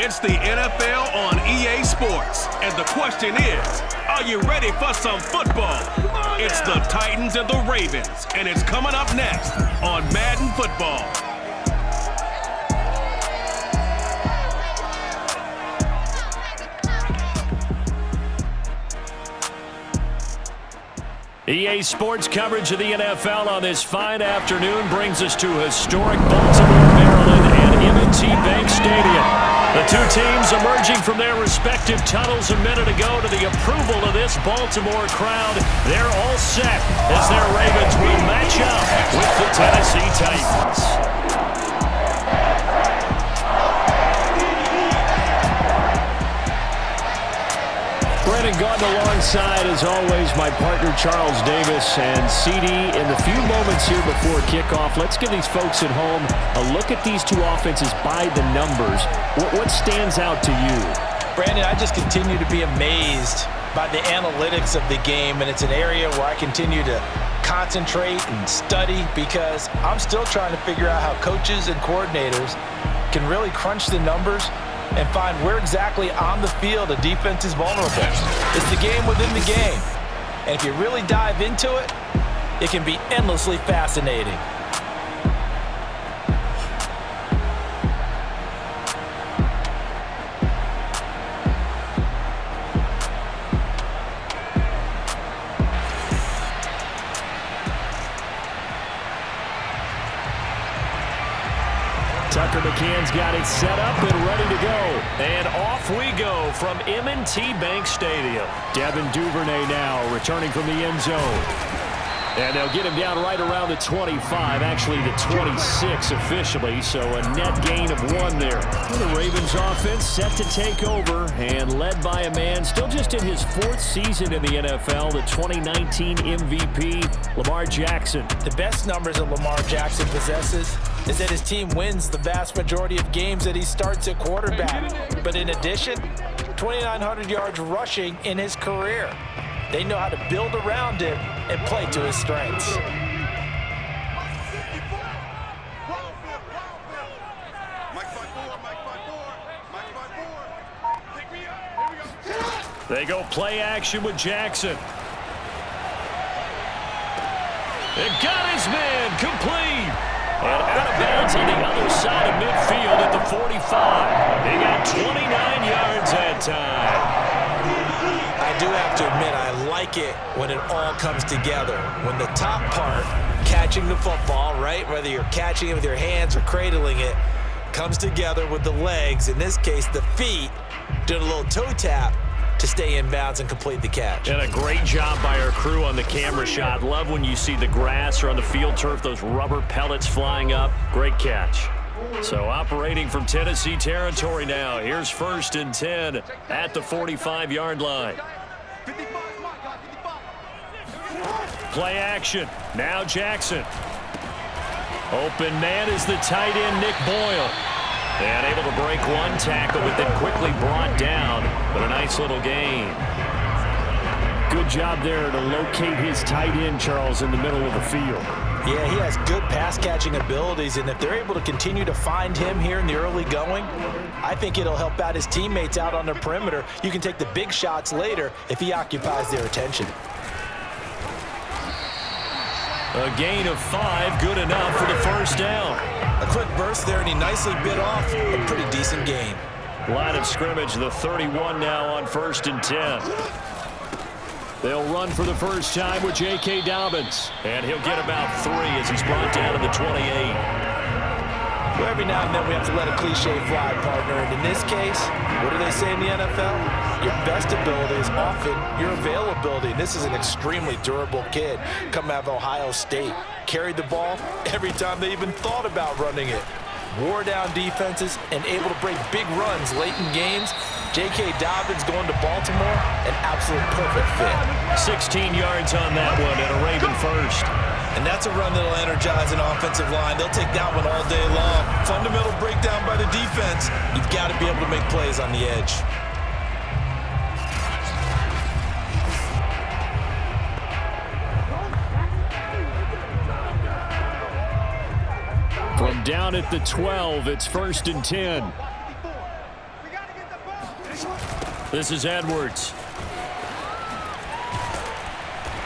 It's the NFL on EA Sports. And the question is, are you ready for some football? It's the Titans and the Ravens, and it's coming up next on Madden Football. EA Sports coverage of the NFL on this fine afternoon brings us to historic Baltimore, Maryland, and M&T Bank Stadium. The two teams emerging from their respective tunnels a minute ago to the approval of this Baltimore crowd. They're all set as their Ravens will match up with the Tennessee Titans. Brandon Gordon alongside, as always, my partner Charles Davis. And CD, in the few moments here before kickoff, let's give these folks at home a look at these two offenses by the numbers. What stands out to you? Brandon, I just continue to be amazed by the analytics of the game, and it's an area where I continue to concentrate and study because I'm still trying to figure out how coaches and coordinators can really crunch the numbers and find where exactly on the field a defense is vulnerable. It's the game within the game. And if you really dive into it, it can be endlessly fascinating. Tucker McCann's got it set up and ready to go. And off we go from M&T Bank Stadium. Devin Duvernay now returning from the end zone. And they'll get him down right around the 25, actually the 26 officially, so a net gain of 1 there. The Ravens offense set to take over and led by a man still just in his 4th season in the NFL, the 2019 MVP, Lamar Jackson. The best numbers that Lamar Jackson possesses is that his team wins the vast majority of games that he starts at quarterback. But in addition, 2,900 yards rushing in his career. They know how to build around him and play to his strengths. They go play action with Jackson. They got his man complete. And out of bounds on the other side of midfield at the 45. They got 29 yards that time. I do have to admit, I like it when it all comes together. When the top part, catching the football, right, whether you're catching it with your hands or cradling it, comes together with the legs, in this case the feet, doing a little toe tap to stay in bounds and complete the catch. And a great job by our crew on the camera shot. Love when you see the grass or on the field turf, those rubber pellets flying up. Great catch. So operating from Tennessee territory now. Here's 1st and 10 at the 45-yard line. Play action. Now Jackson. Open man is the tight end, Nick Boyle. And able to break one tackle, but then quickly brought down. But a nice little gain. Good job there to locate his tight end, Charles, in the middle of the field. Yeah, he has good pass-catching abilities, and if they're able to continue to find him here in the early going, I think it'll help out his teammates out on the perimeter. You can take the big shots later if he occupies their attention. A gain of 5, good enough for the 1st down. A quick burst there, and he nicely bit off a pretty decent gain. Line of scrimmage, the 31 now on 1st and 10. They'll run for the first time with J.K. Dobbins. And he'll get about 3 as he's brought down to the 28. Well, every now and then we have to let a cliche fly, partner. And in this case, what do they say in the NFL? Your best ability is often your availability. And this is an extremely durable kid coming out of Ohio State. Carried the ball every time they even thought about running it. Wore down defenses and able to break big runs late in games. J.K. Dobbins going to Baltimore, an absolute perfect fit. 16 yards on that one and a Raven first. And that's a run that'll energize an offensive line. They'll take that one all day long. Fundamental breakdown by the defense. You've got to be able to make plays on the edge. From down at the 12, it's 1st and 10. This is Edwards.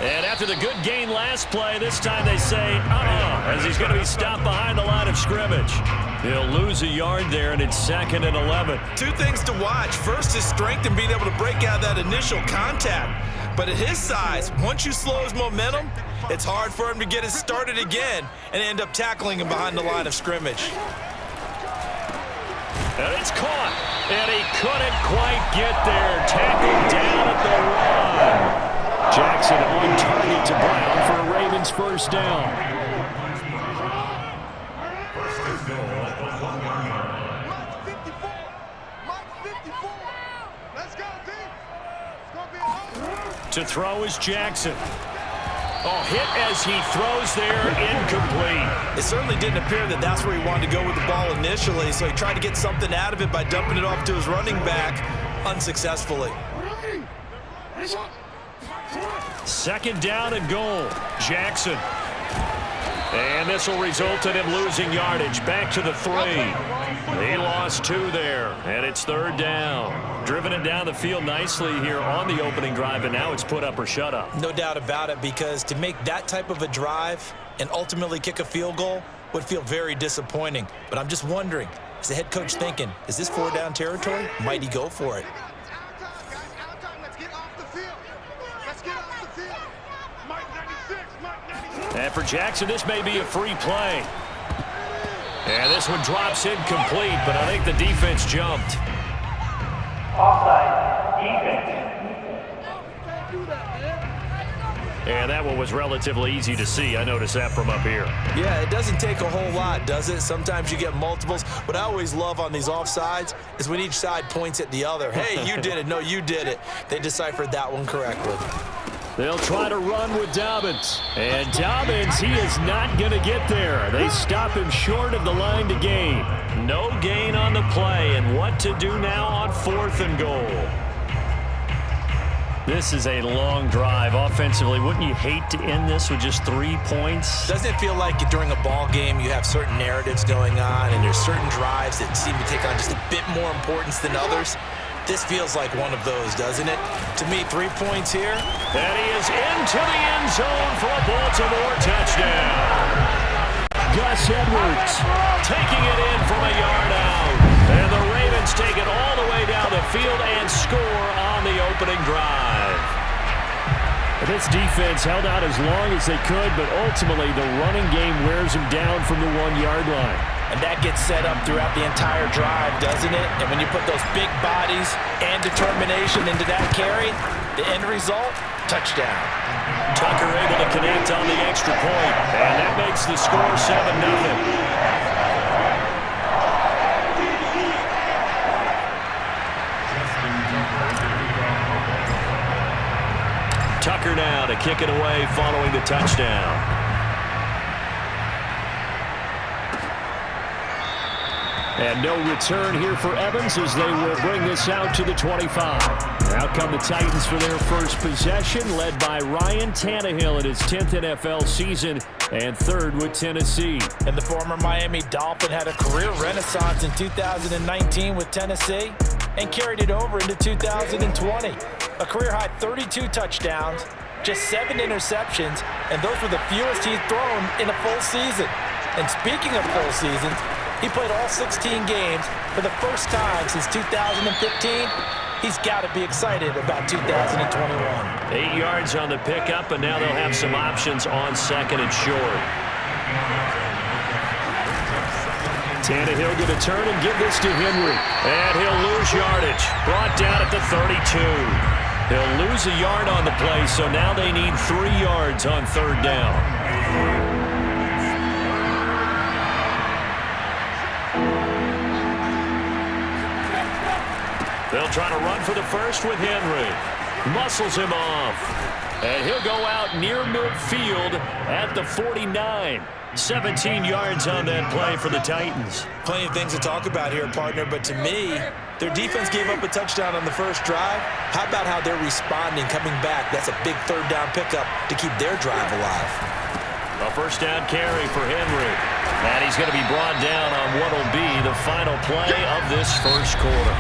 And after the good gain last play, this time they say, as he's going to be stopped behind the line of scrimmage. He'll lose a yard there, and it's 2nd and 11. Two things to watch. First, his strength and being able to break out that initial contact. But at his size, once you slow his momentum, it's hard for him to get it started again and end up tackling him behind the line of scrimmage. And it's caught, and he couldn't quite get there. Tackled down at the 1. Jackson on target to Brown for a Ravens first down. To throw is Jackson. Oh, hit as he throws there, incomplete. It certainly didn't appear that that's where he wanted to go with the ball initially, so he tried to get something out of it by dumping it off to his running back unsuccessfully. 2nd down and goal. Jackson. And this will result in him losing yardage. Back to the 3. He lost 2 there, and it's 3rd down. Driven it down the field nicely here on the opening drive, and now it's put up or shut up. No doubt about it, because to make that type of a drive and ultimately kick a field goal would feel very disappointing. But I'm just wondering, is the head coach thinking, is this 4-down territory? Might he go for it? And for Jackson, this may be a free play. And this one drops incomplete, but I think the defense jumped. Offside, defense. And that one was relatively easy to see. I noticed that from up here. Yeah, it doesn't take a whole lot, does it? Sometimes you get multiples. What I always love on these offsides is when each side points at the other. Hey, you did it. No, you did it. They deciphered that one correctly. They'll try to run with Dobbins. And Dobbins, he is not going to get there. They stop him short of the line to gain. No gain on the play, and what to do now on 4th and goal. This is a long drive offensively. Wouldn't you hate to end this with just 3 points? Doesn't it feel like during a ball game you have certain narratives going on and there's certain drives that seem to take on just a bit more importance than others? This feels like one of those, doesn't it? To me, 3 points here. And he is into the end zone for a Baltimore touchdown. Gus Edwards taking it in from a yard out. And the Ravens take it all the way down the field and score on the opening drive. This defense held out as long as they could, but ultimately the running game wears them down from the 1-yard line. And that gets set up throughout the entire drive, doesn't it? And when you put those big bodies and determination into that carry, the end result, touchdown. Tucker able to connect on the extra point, and that makes the score 7-0. Tucker now to kick it away following the touchdown. And no return here for Evans as they will bring this out to the 25. Out come the Titans for their first possession, led by Ryan Tannehill in his 10th NFL season and 3rd with Tennessee. And the former Miami Dolphin had a career renaissance in 2019 with Tennessee and carried it over into 2020. A career-high 32 touchdowns, just 7 interceptions, and those were the fewest he's thrown in a full season. And speaking of full seasons, he played all 16 games for the first time since 2015. He's got to be excited about 2021. 8 yards on the pickup, and now they'll have some options on 2nd and short. Tannehill going to turn and give this to Henry. And he'll lose yardage. Brought down at the 32. He'll lose a yard on the play, so now they need 3 yards on 3rd down. They'll try to run for the first with Henry. Muscles him off. And he'll go out near midfield at the 49. 17 yards on that play for the Titans. Plenty of things to talk about here, partner, but to me, their defense gave up a touchdown on the first drive. How about how they're responding, coming back? That's a big 3rd down pickup to keep their drive alive. A first down carry for Henry. And he's going to be brought down on what will be the final play of this first quarter.